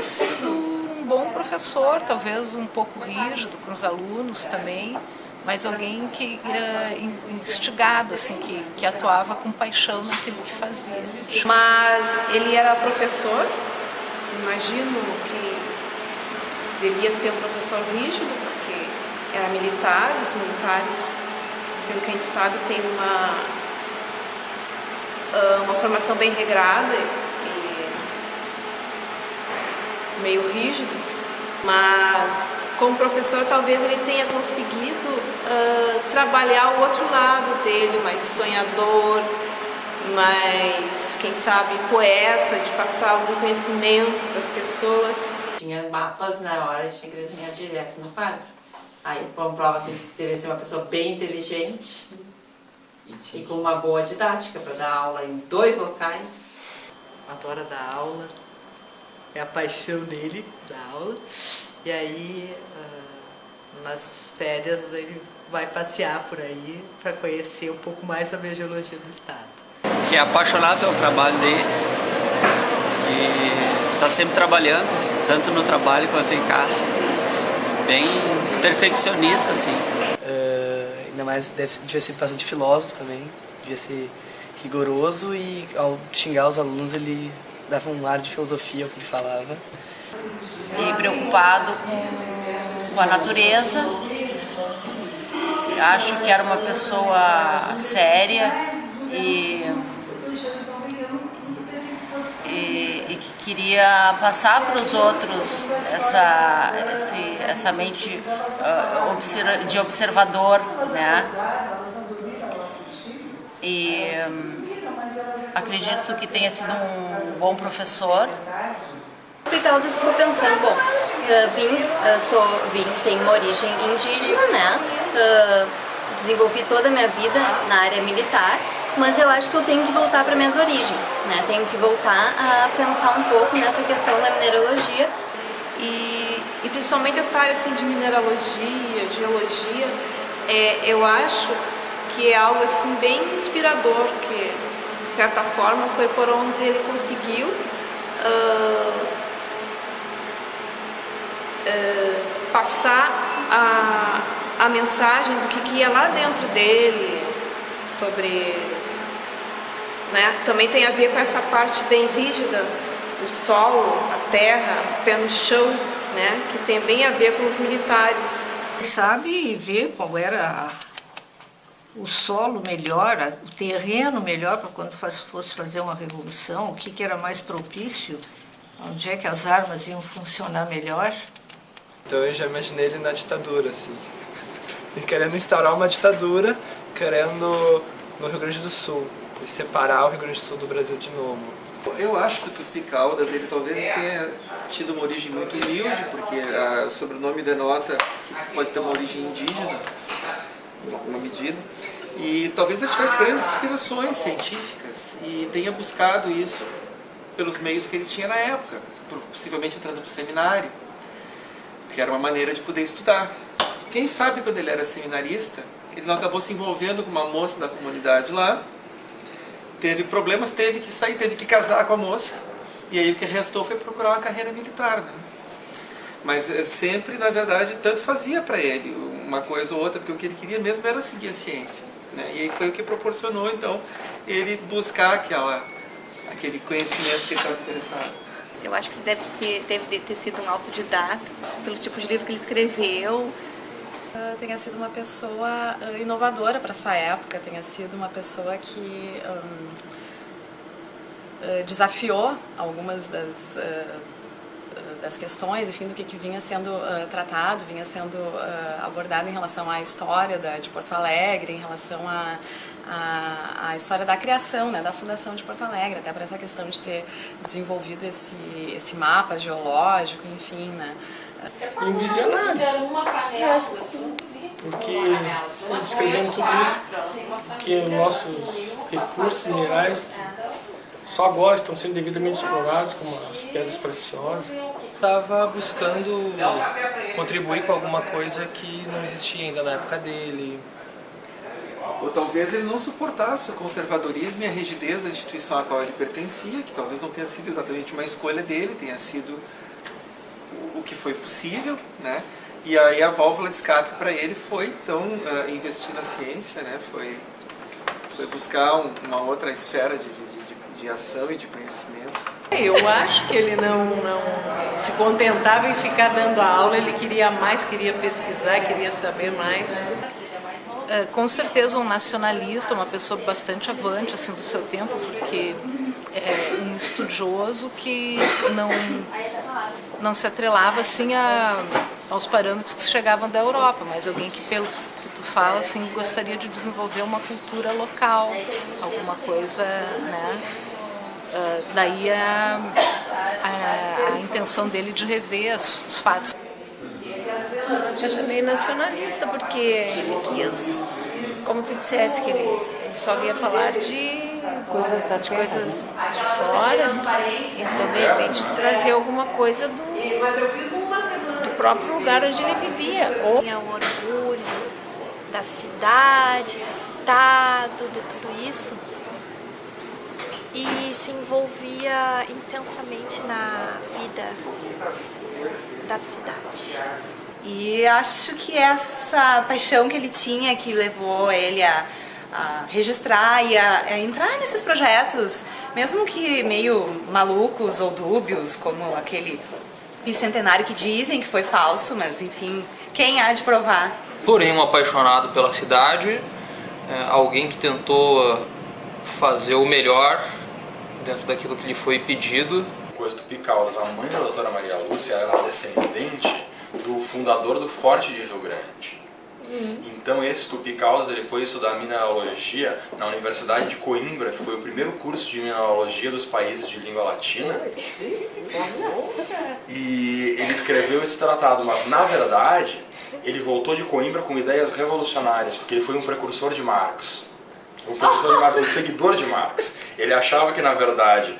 sido um bom professor, talvez um pouco rígido com os alunos também, mas alguém que instigado, assim, que atuava com paixão naquilo que fazia. Mas ele era professor, imagino que devia ser um professor rígido, porque era militar, os militares, pelo que a gente sabe, têm uma formação bem regrada e meio rígidos, mas como professor talvez ele tenha conseguido trabalhar o outro lado dele, mais sonhador, mais, quem sabe, poeta, de passar algum conhecimento para as pessoas. Tinha mapas na hora, tinha que desenhar direto no quadro. Aí comprova assim, que deveria ser uma pessoa bem inteligente e com uma boa didática para dar aula em 2 locais. Adora dar aula, é a paixão dele, dar aula. E aí, nas férias, ele vai passear por aí para conhecer um pouco mais sobre a geologia do estado. Que é apaixonado pelo trabalho dele e está sempre trabalhando, tanto no trabalho quanto em casa. Bem perfeccionista, assim. Ainda mais devia ser bastante filósofo também, devia ser rigoroso e ao xingar os alunos ele dava um ar de filosofia ao que ele falava. E preocupado com a natureza. Acho que era uma pessoa séria e que queria passar para os outros essa mente de observador, né? E acredito que tenha sido um bom professor. O Caldas ficou pensando, bom, tenho uma origem indígena, né? Desenvolvi toda a minha vida na área militar, mas eu acho que eu tenho que voltar para minhas origens, né? Tenho que voltar a pensar um pouco nessa questão da mineralogia. E principalmente essa área assim, de mineralogia, geologia, eu acho que é algo assim, bem inspirador, que de certa forma foi por onde ele conseguiu passar a mensagem do que ia lá dentro dele, sobre, né, também tem a ver com essa parte bem rígida, o solo, a terra, o pé no chão, né, que tem bem a ver com os militares. Sabe ver qual era o solo melhor, o terreno melhor para quando fosse fazer uma revolução, o que era mais propício, onde é que as armas iam funcionar melhor. Então eu já imaginei ele na ditadura, assim, ele querendo instaurar uma ditadura, querendo no Rio Grande do Sul, e separar o Rio Grande do Sul do Brasil de novo. Eu acho que o Tupi Caldas, ele talvez tenha tido uma origem muito humilde, porque o sobrenome denota que pode ter uma origem indígena, em alguma medida, e talvez ele tivesse grandes inspirações científicas e tenha buscado isso pelos meios que ele tinha na época, possivelmente entrando para o seminário, que era uma maneira de poder estudar. Quem sabe quando ele era seminarista, ele não acabou se envolvendo com uma moça da comunidade lá, teve problemas, teve que sair, teve que casar com a moça, e aí o que restou foi procurar uma carreira militar, né? Mas sempre, na verdade, tanto fazia para ele uma coisa ou outra, porque o que ele queria mesmo era seguir a ciência, né? E aí foi o que proporcionou, então, ele buscar aquele conhecimento que ele estava interessado. Eu acho que deve ter sido um autodidata, pelo tipo de livro que ele escreveu. Tenha sido uma pessoa inovadora para sua época, tenha sido uma pessoa que desafiou algumas das questões, enfim, do que vinha sendo tratado, vinha sendo abordado em relação à história de Porto Alegre, em relação à história da criação, né, da fundação de Porto Alegre, até por essa questão de ter desenvolvido esse mapa geológico, enfim, né. Um visionário, porque descrevendo tudo isso, que nossos recursos minerais só agora estão sendo devidamente explorados, como as pedras preciosas. Estava buscando contribuir com alguma coisa que não existia ainda na época dele. Ou talvez ele não suportasse o conservadorismo e a rigidez da instituição a qual ele pertencia, que talvez não tenha sido exatamente uma escolha dele, tenha sido o que foi possível, né? E aí a válvula de escape para ele foi, então, investir na ciência, né? Foi buscar uma outra esfera de ação e de conhecimento. Eu acho que ele não se contentava em ficar dando a aula, ele queria mais, queria pesquisar, queria saber mais. Com certeza um nacionalista, uma pessoa bastante avante assim, do seu tempo, porque é um estudioso que não se atrelava assim aos parâmetros que chegavam da Europa, mas alguém que, pelo que tu fala, assim, gostaria de desenvolver uma cultura local, alguma coisa, né? Daí a intenção dele de rever os fatos. Eu chamei nacionalista porque ele quis, como tu dissesse, que ele só via falar de coisas de fora, então de repente trazer alguma coisa do próprio lugar onde ele vivia. Tinha o orgulho da cidade, do estado, de tudo isso, e se envolvia intensamente na vida da cidade. E acho que essa paixão que ele tinha, que levou ele a registrar e a entrar nesses projetos, mesmo que meio malucos ou dúbios, como aquele bicentenário que dizem que foi falso, mas enfim, quem há de provar? Porém, um apaixonado pela cidade, alguém que tentou fazer o melhor dentro daquilo que lhe foi pedido. Coisa do Picaldas, a mãe da doutora Maria Lúcia era descendente do fundador do Forte de Rio Grande. Então esse Tupi Caldas, ele foi estudar mineralogia na Universidade de Coimbra, que foi o primeiro curso de mineralogia dos países de língua latina. E ele escreveu esse tratado, mas na verdade ele voltou de Coimbra com ideias revolucionárias, porque ele foi um precursor de Marx. Um seguidor de Marx. Ele achava que, na verdade,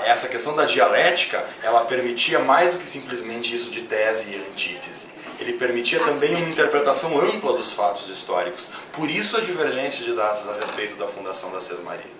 essa questão da dialética, ela permitia mais do que simplesmente isso de tese e antítese. Ele permitia também uma interpretação ampla dos fatos históricos. Por isso a divergência de datas a respeito da fundação da Sesmaria.